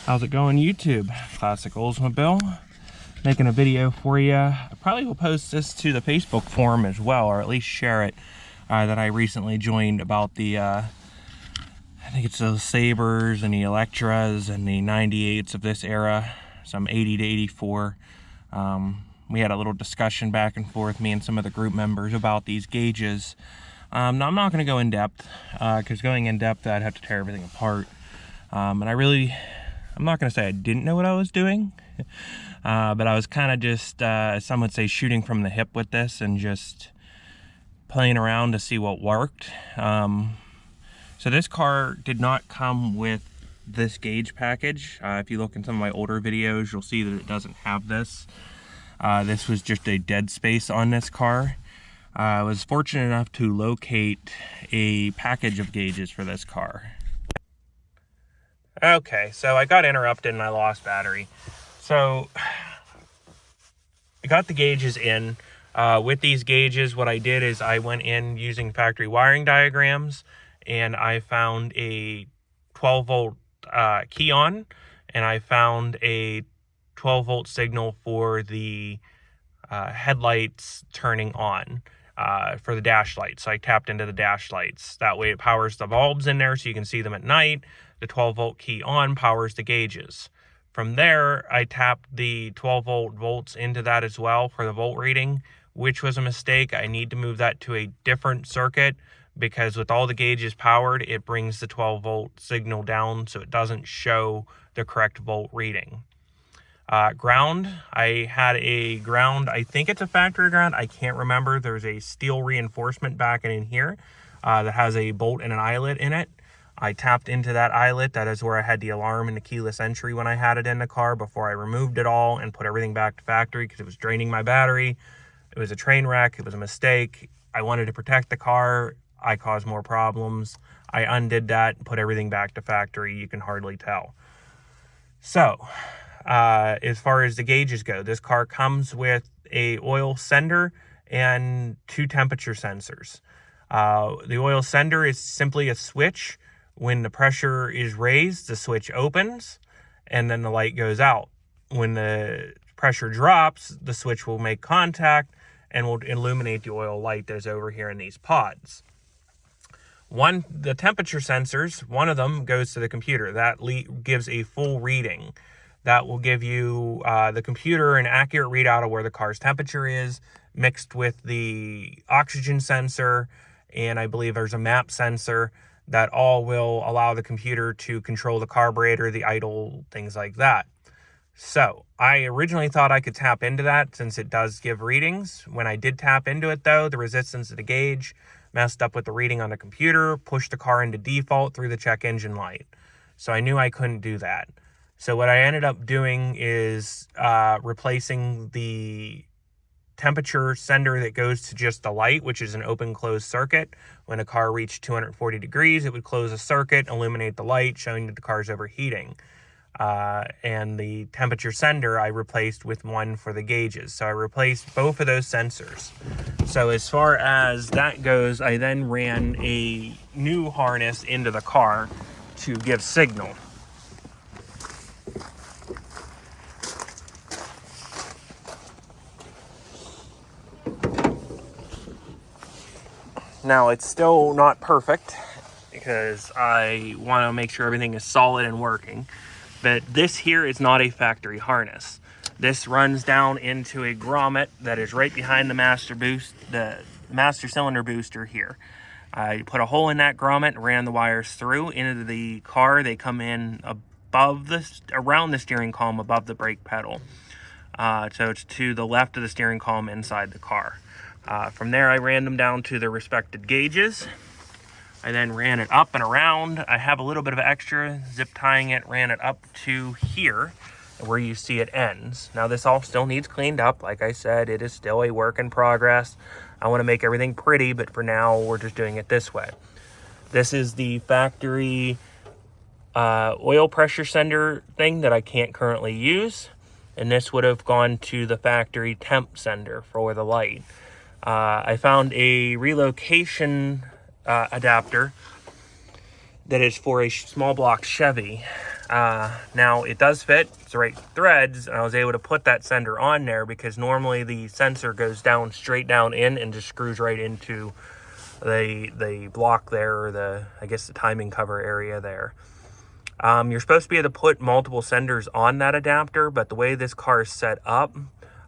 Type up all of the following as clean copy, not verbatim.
How's it going, YouTube? Classic Oldsmobile. Making a video for you. I probably will post this to the Facebook forum as well, or at least share it, that I recently joined about the, I think it's the Sabres and the Electras and the 98s of this era, some 80 to 84. We had a little discussion back and forth, me and some of the group members, about these gauges. Now, I'm not going to go in depth, because going in depth, I'd have to tear everything apart. And I'm not going to say I didn't know what I was doing, but I was kind of just, some would say, shooting from the hip with this and just playing around to see what worked. So this car did not come with this gauge package. If you look in some of my older videos, you'll see that it doesn't have this. This was just a dead space on this car. I was fortunate enough to locate a package of gauges for this car. Okay, so I got interrupted and I lost battery. So I got the gauges in. With these gauges, what I did is I went in using factory wiring diagrams, and I found a 12-volt key on, and I found a 12-volt signal for the headlights turning on for the dash lights. So I tapped into the dash lights. That way it powers the bulbs in there so you can see them at night. The 12-volt key on powers the gauges. From there, I tapped the 12-volt volts into that as well for the volt reading, which was a mistake. I need to move that to a different circuit because with all the gauges powered, it brings the 12-volt signal down so it doesn't show the correct volt reading. Ground, I had a ground, I think it's a factory ground, I can't remember. There's a steel reinforcement back in here that has a bolt and an eyelet in it. I tapped into that eyelet. That is where I had the alarm and the keyless entry when I had it in the car before I removed it all and put everything back to factory because it was draining my battery. It was a train wreck. It was a mistake. I wanted to protect the car. I caused more problems. I undid that and put everything back to factory. You can hardly tell. So, as far as the gauges go, this car comes with a oil sender and 2 temperature sensors. The oil sender is simply a switch. When the pressure is raised, the switch opens and then the light goes out. When the pressure drops, the switch will make contact and will illuminate the oil light that is over here in these pods. The temperature sensors, one of them goes to the computer. That gives a full reading. That will give you, the computer, an accurate readout of where the car's temperature is, mixed with the oxygen sensor, and I believe there's a map sensor. That all will allow the computer to control the carburetor, the idle, things like that. So I originally thought I could tap into that since it does give readings. When I did tap into it though, the resistance of the gauge messed up with the reading on the computer, pushed the car into default through the check engine light. So I knew I couldn't do that. So what I ended up doing is replacing the temperature sender that goes to just the light, which is an open closed circuit. When a car reached 240 degrees, it would close a circuit, illuminate the light, showing that the car is overheating. And the temperature sender I replaced with one for the gauges. So I replaced both of those sensors. So as far as that goes, I then ran a new harness into the car to give signal. Now, it's still not perfect because I want to make sure everything is solid and working. But this here is not a factory harness. This runs down into a grommet that is right behind the the master cylinder booster here. I put a hole in that grommet and ran the wires through into the car. They come in around the steering column above the brake pedal. So it's to the left of the steering column inside the car. From there, I ran them down to the respected gauges. I then ran it up and around. I have a little bit of extra zip tying it, ran it up to here where you see it ends. Now this all still needs cleaned up. Like I said, it is still a work in progress. I want to make everything pretty, but for now we're just doing it this way. This is the factory oil pressure sender thing that I can't currently use. And this would have gone to the factory temp sender for the light. I found a relocation adapter that is for a small block Chevy. Now it does fit, it's the right threads, and I was able to put that sender on there because normally the sensor goes down straight down in and just screws right into the block there, or I guess the timing cover area there. You're supposed to be able to put multiple senders on that adapter, but the way this car is set up,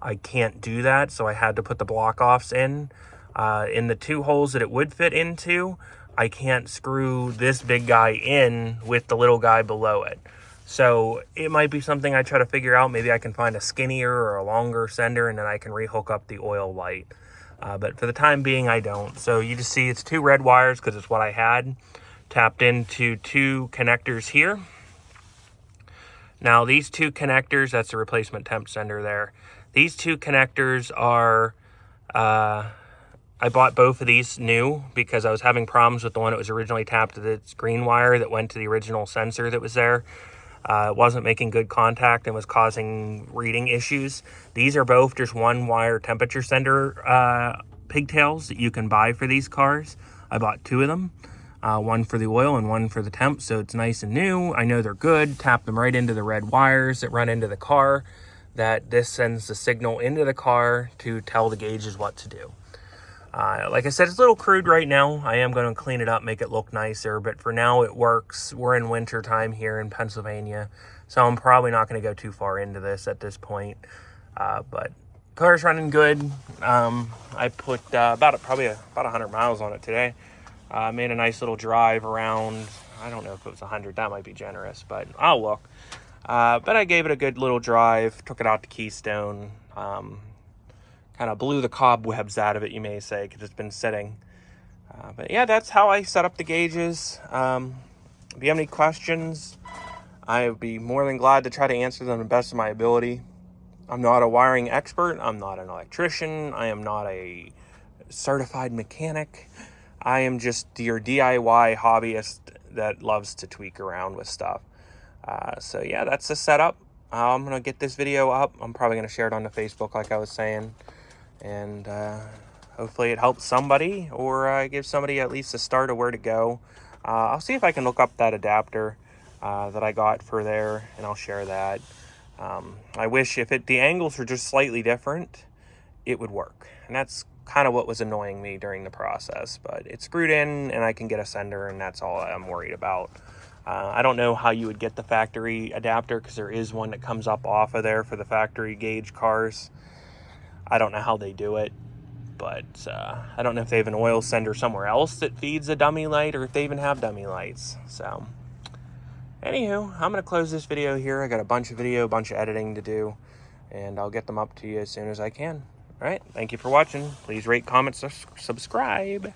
I can't do that, so I had to put the block offs in. In the 2 holes that it would fit into, I can't screw this big guy in with the little guy below it. So it might be something I try to figure out. Maybe I can find a skinnier or a longer sender, and then I can rehook up the oil light. But for the time being, I don't. So you just see it's 2 red wires because it's what I had. Tapped into 2 connectors here. Now these 2 connectors, that's the replacement temp sender there. These 2 connectors are, I bought both of these new because I was having problems with the one that was originally tapped to the green wire that went to the original sensor that was there. It wasn't making good contact and was causing reading issues. These are both just 1 wire temperature sender pigtails that you can buy for these cars. I bought 2 of them, 1 for the oil and 1 for the temp, so it's nice and new. I know they're good. Tap them right into the red wires that run into the car. That this sends the signal into the car to tell the gauges what to do. Like I said, it's a little crude right now. I am going to clean it up, make it look nicer, but for now it works. We're in winter time here in Pennsylvania, so I'm probably not going to go too far into this at this point. But car's running good. I put probably about 100 miles on it today. Made a nice little drive around. I don't know if it was 100. That might be generous, but I'll look. But I gave it a good little drive. Took it out to Keystone. Kind of blew the cobwebs out of it, you may say, because it's been sitting. But yeah, that's how I set up the gauges. If you have any questions, I would be more than glad to try to answer them to the best of my ability. I'm not a wiring expert. I'm not an electrician. I am not a certified mechanic. I am just your DIY hobbyist that loves to tweak around with stuff. So yeah, that's the setup. I'm going to get this video up. I'm probably going to share it onto Facebook like I was saying. And hopefully it helps somebody, or gives somebody at least a start of where to go. I'll see if I can look up that adapter that I got for there, and I'll share that. I wish if the angles were just slightly different, it would work. And that's kind of what was annoying me during the process. But it's screwed in, and I can get a sender, and that's all I'm worried about. I don't know how you would get the factory adapter, because there is one that comes up off of there for the factory gauge cars. I don't know how they do it, but I don't know if they have an oil sender somewhere else that feeds a dummy light, or if they even have dummy lights. So, anywho, I'm going to close this video here. I got a bunch of editing to do, and I'll get them up to you as soon as I can. All right, thank you for watching. Please rate, comment, subscribe.